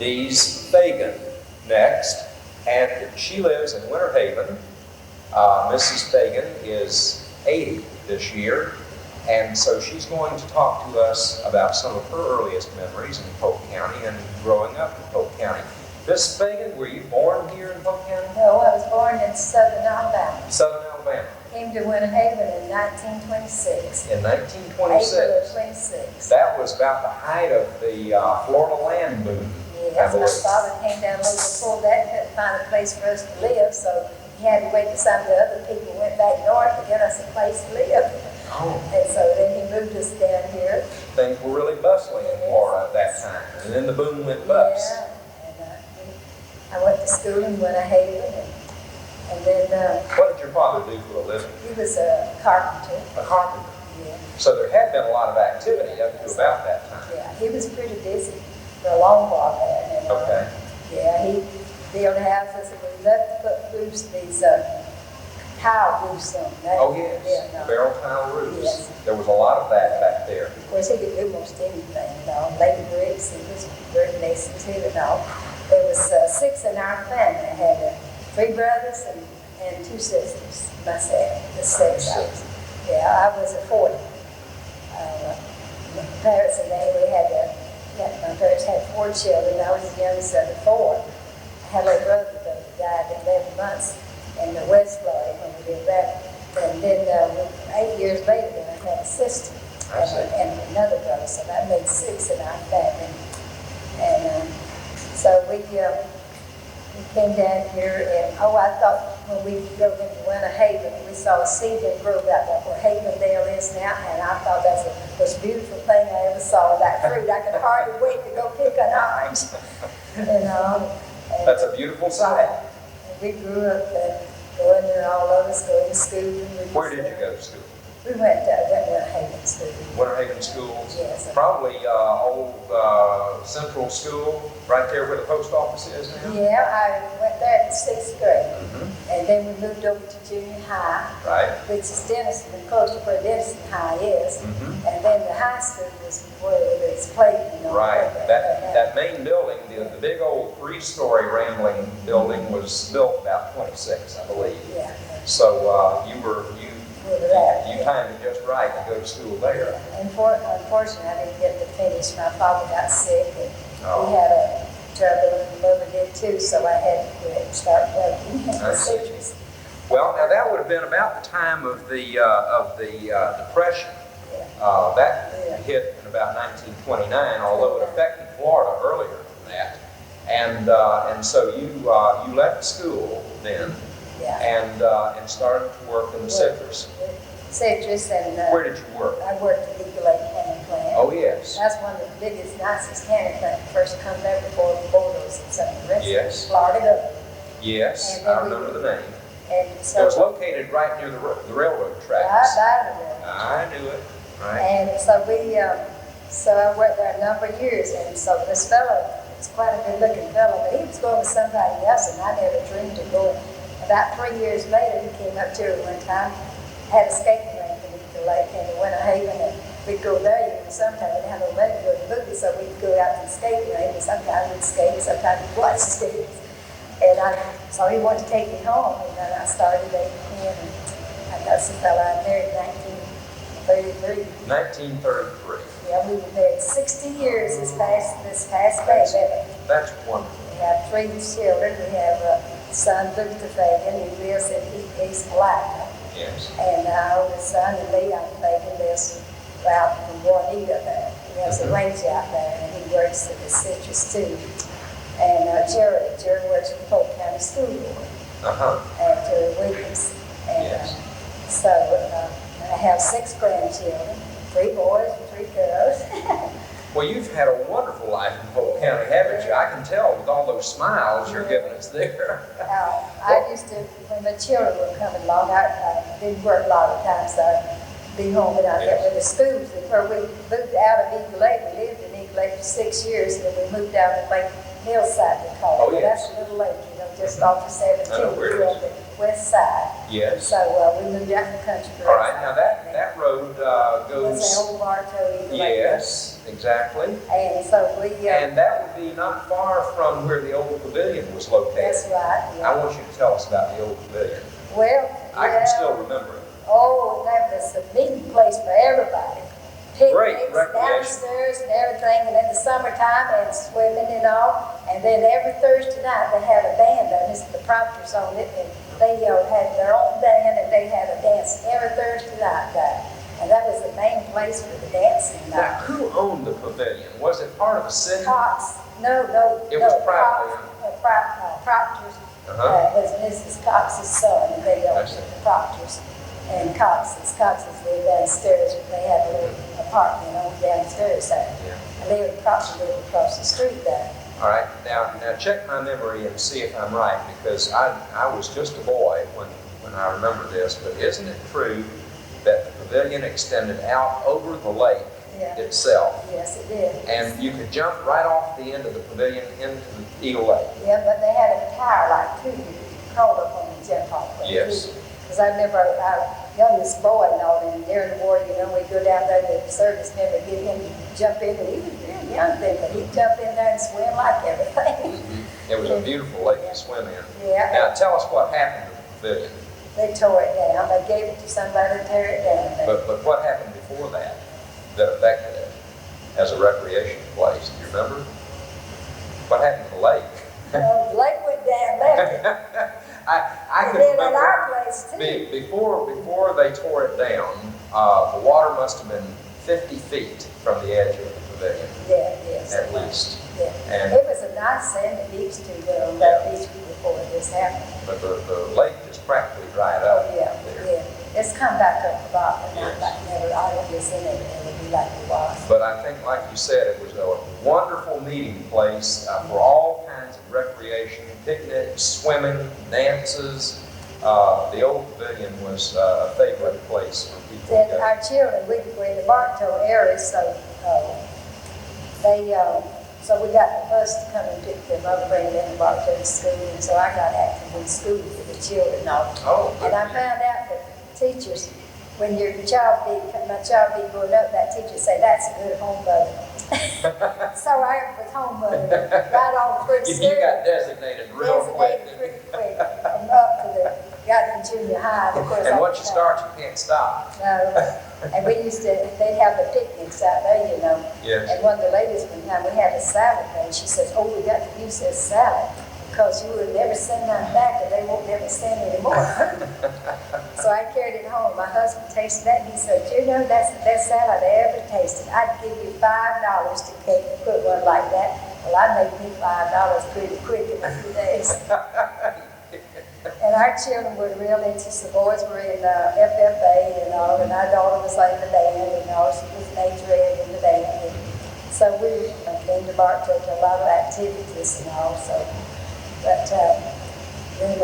Dees Feagin next, and she lives in Winter Haven. Mrs. Feagin is 80 this year, and so she's going to talk to us about some of her earliest memories in Polk County and growing up in Polk County. Mrs. Feagin, were you born here in Polk County? No, I was born in Southern Alabama. Southern Alabama. Came to Winter Haven in 1926. In 1926. April of 26. That was about the height of the Florida land boom. Yes, my father came down a little before that, couldn't find a place for us to live, so he had to wait till some of the other people went back north to get us a place to live. Oh. And so then he moved us down here. Things were really bustling in Florida at that time, and then the boom went bust. Yeah, and I went to school in Winter Haven, and then... what did your father do for a living? He was a carpenter. A carpenter? Yeah. So there had been a lot of activity up to about that time. Yeah, he was pretty busy for a long while there. And, Okay. Yeah, he built houses, and we loved to put roofs, these tile roofs on. Oh, yes. Yeah, no. Barrel tile roofs. Yes. There was a lot of that back there. Of course, he could do most anything, lady bricks, he was very mason too, and all. There was 6 in our family. I had 3 brothers and 2 sisters, myself, the 6 of us. Yeah, I was a 4th. My parents and my parents had 4 children. I was the youngest of the 4. I had a brother that died at 11 months in the West Florida when we did that. And then 8 years later, then I had a sister and another brother, so that made 6 in our family. And so we came down here, and I thought when we drove into Winter Haven, we saw a cedar grove out there where Havendale is now, and I thought that's the most beautiful thing I ever saw, that fruit. I could hardly wait to go pick an orange. That's a beautiful sight. And we grew up going there, all of us going to school. Where did you go to school? We went to Winter Haven School. Winter Haven schools? Yes. Probably old Central School, right there where the post office is now? Yeah, I went there in 6th grade. And then we moved over to junior high, which is Denison, close to where Denison High is. And then the high school was where it's played. Right. That main building, the big old 3-story rambling building, was built about 26, I believe. Yeah. So you timed it just right to go to school there. Unfortunately, I didn't get to finish. My father got sick, and we had a trouble, and my mother did too, so I had to quit and start working in the citrus. Well, now that would have been about the time of the Depression. That hit in about 1929, although it affected Florida earlier than that. And so you left school then. And started to work in the citrus. Citrus and... where did you work? I worked at Eagle Lake Canning Plant. Oh, yes. That's one of the biggest, nicest canning plants first come there before the bulldoze and some of the rest of Florida. Yes, I remember the name. And so... It was located right near the railroad tracks. Right by the railroad. I knew it. Right. And so I worked there a number of years, and so this fellow was quite a good-looking fellow, but he was going with somebody else, and I never dreamed of going. About 3 years later, he came up to her one time, had a skating rink in Eagle Lake in Winter Haven, and we'd go there, sometimes we'd have no money to go to the movies, so we'd go out to the skating rink, and sometimes we'd skate, sometimes we'd watch the skating. And so he wanted to take me home, and then I started dating him, and I got some fella I married in 1933. 1933. Yeah, we were married 60 years this past May. That's wonderful. We have 3 children. We have son, Victor Feagin, who lives in East Palatka. Yes. And our oldest son, Leon Feagin, lives out in Juanita there. He has a range out there, and he works at the citrus too. And Jerry works at the Polk County School Board. And Jerry Williams. And so I have 6 grandchildren, 3 boys and 3 girls. Well, you've had a wonderful life in Polk County, haven't you? I can tell with all those smiles you're giving us there. I used to, when the children were coming along, I didn't work a lot of times, so I'd be home and I'd get with the schools. Before we moved out of Eagle Lake, we lived in Eagle Lake for 6 years, and then we moved down to Lake Hillside, they call it. That's a little lake, just off of 17. We're on the west side. Yes. So we moved out in the country. All right, now that road goes... It's the old Bartow Eagle Lake. Yes, exactly. And so we... and that would be not far from where the old pavilion was located. That's right. Yeah. I want you to tell us about the old pavilion. Well, I can still remember it. Oh, that was a meeting place for everybody. Great Picnics recreation. downstairs and everything, and in the summertime and swimming and all. And then every Thursday night they had a band on this, the Proctors on it, and they had their own band and they had a dance every Thursday night there. And that was the main place for the dancing. Now, who owned the pavilion? Was it part of the city? Cox. No. It was privately Proctors. Was Mrs. Cox's son, and they owned the Proctors. And Cox's lived downstairs. They had a little apartment on downstairs there. Yeah. And they were probably lived across the street there. All right. Now check my memory and see if I'm right, because I was just a boy when I remember this. But isn't it true that the pavilion extended out over the lake itself? Yes, it did. And you could jump right off the end of the pavilion into the Eagle Lake. Yeah, but they had a tower like 2 you could crawl up on and jump off. Yes. Because I remember our youngest boy and all, and during the war, we'd go down there to the service member, get him to jump in, and he was really young then, but he'd jump in there and swim like everything. It was a beautiful lake to swim in. Yeah. Now tell us what happened to the pavilion. They tore it down. They gave it to somebody to tear it down. But what happened before that affected it as a recreation place? Do you remember? What happened to the lake? The lake went down, left it. I And can then remember at our place too. before they tore it down, the water must have been 50 feet from the edge of the pavilion. Yeah, yes. At least. Yeah. And it was a nice sandy beach too there on that beach before this happened. but the lake just practically dried up. Oh, yeah, there. yeah. It's come back up a lot, but not like never. I don't guess it would be like it was. But I think, like you said, it was a wonderful meeting place for all kinds of recreation, picnics, swimming, dances. The old pavilion was a favorite place for people to Then go. our children, we were in the Bartow area, so so we got the bus to come and pick them up, bring them to Bartow to school, and so I got active in school with the children and all. Oh, And I found out that teachers, when my child be growing up, that teacher say, that's a good home mother. So I was home mother right on pretty soon. You got designated real quick. Designated pretty quick. And up to got in junior high. Of course, And once you start, you can't stop. No. And they'd have the picnics out there, Yes. And one of the ladies one time, we had a salad made. She says, oh, we got to use this salad because you will never send them back and they won't never send anymore. So I carried it home. My husband tasted that and he said, that's the best salad I ever tasted. I'd give you $5 to put one like that. Well, I made me $5 pretty quick in a few days. And our children were real interested. The boys were in FFA and all, and our daughter was like in the band and all. She was major ed in the band. And so we came to Bartow to a lot of activities and all. So, but then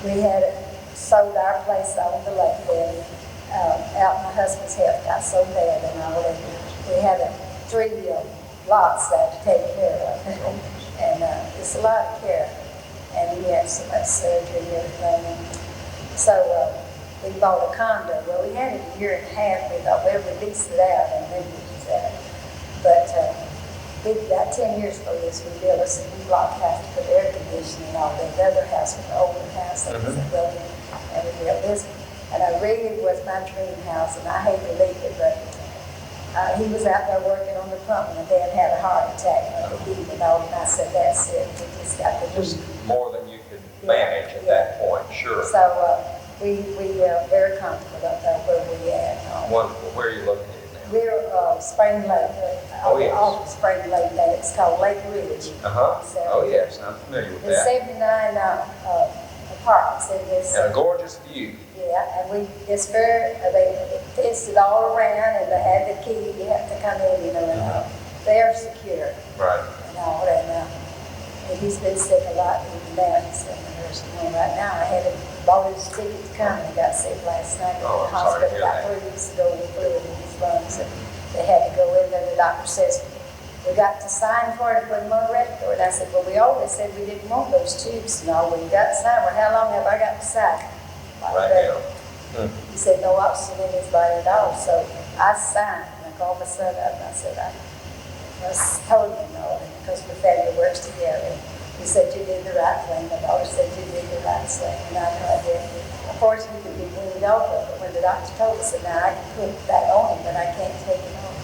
we had sold our place on the lake then. Out my husband's health got so bad and all. And we had 3 lots there to take care of. And it's a lot of care. And we had so much surgery and everything. So we bought a condo. Well, we had it a year and a half. We thought, well, we leased it out and then we used that. But we got 10 years for this. We built a single block house to put air conditioning and all that. The other house was an older house that was a building. And we built this. And it really was my dream house. And I hate to leave it, but he was out there working on the plumbing and then had a heart attack on the heat and all. And I said, that's it. We just got to Just more than you could manage at that point, sure. So we are very comfortable up there where we at. Wonderful. Where are you located now? We're Spring Lake. Yes. Off of Spring Lake there. It's called Lake Ridge. So, oh yes, I'm familiar with There's that. 79 apartments in this. And a gorgeous view. Yeah, and they fenced it all around and they had the key. You have to come in, and they're secure. Right. And all that. And he's been sick a lot in the mountains and the nursing home right now. I had him bought his ticket to come and he got sick last night at the I'm sorry to hospital hear about that. 3 weeks ago with fluid in his lungs. And they had to go in there. The doctor says, we got to sign for it to put him on a respirator. And I said, well, we always said we didn't want those tubes and all. We got to sign. Well, how long have I got to sign? Right now. He said, no oxygen in his body at all. So I signed and I called my son up and I said, I told him, because the family works together. He said, you did the right thing. My daughter said, you did the right thing. And I know I did. Unfortunately, we could be weaned over, but when the doctor told us that now I can put it back on, but I can't take it off.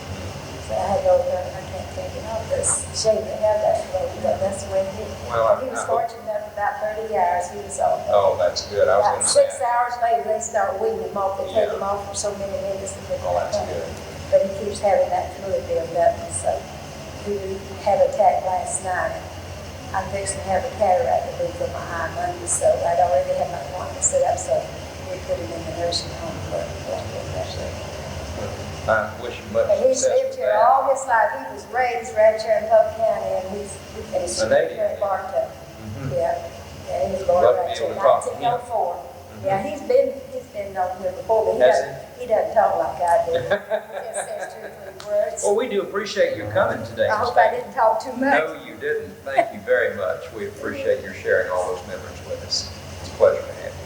So I had told her, I can't take it off. It's a shame to have that road, but that's the way it is. Well, he was fortunate enough, about 30 hours, he was on. Oh, that's good. I was About going to say. 6 hours later, they start weaning him off. They take him off for so many minutes. Oh, that's good. But he keeps having that fluid build up, and so he had an attack last night. I'm fixing to have a cataract removed from my eye Monday, so I'd already had my appointment set up, so we put him in the nursing home for I wish you much and he's success lived with here that. all his life. He was raised right here in Polk County, and he's Maedene. here in Bartow. Mhm. Yeah, he was born Love to right be able here in to talk to him. 1904. Yeah, he's been on here before, but Has he doesn't talk like I do. He just says 2 or 3 words. Well, we do appreciate your coming today. I Ms. hope I Feagin. didn't talk too much. No, you didn't. Thank you very much. We appreciate your sharing all those memories with us. It's a pleasure to have you.